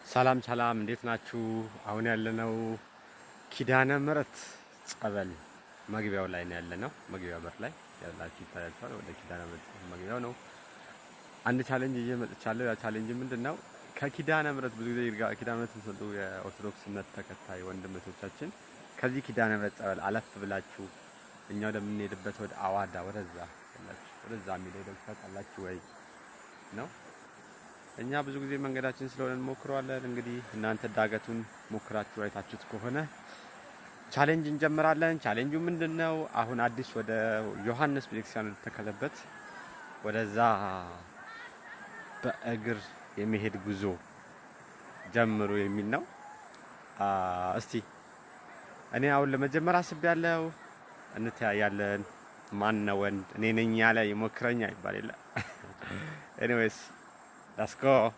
ሰላም ሰላም፣ እንዴት ናችሁ? አሁን ያለነው ኪዳነ ምሕረት ጸበል መግቢያው ላይ ነው ያለነው። መግቢያው በር ላይ ያላችሁ ይታያችኋል። ወደ ኪዳነ ምሕረት መግቢያው ነው። አንድ ቻሌንጅ ይዤ መጥቻለሁ። ያ ቻሌንጅ ምንድነው? ከኪዳነ ምሕረት ብዙ ጊዜ ኪዳነ ምሕረት የሚሰጡ የኦርቶዶክስ እምነት ተከታይ ወንድሞቻችን ከዚህ ኪዳነ ምሕረት ጸበል አለፍ ብላችሁ እኛ ወደምንሄድበት ወደ አዋዳ ወደዛ የሚሄደው ታውቃላችሁ ወይ ነው። እኛ ብዙ ጊዜ መንገዳችን ስለሆነ እንሞክረዋለን። እንግዲህ እናንተ ዳገቱን ሞክራችሁ አይታችሁት ከሆነ ቻሌንጅ እንጀምራለን። ቻሌንጁ ምንድነው? አሁን አዲስ ወደ ዮሐንስ ቤተክርስቲያን ተከለበት ወደዛ በእግር የሚሄድ ጉዞ ጀምሩ የሚል ነው። እስቲ እኔ አሁን ለመጀመር አስቤያለሁ። እንተያያለን። ማን ነው ወንድ? እኔ ነኝ ያለ ይሞክረኛ ይባል የለ። ኤኒዌይስ let's go.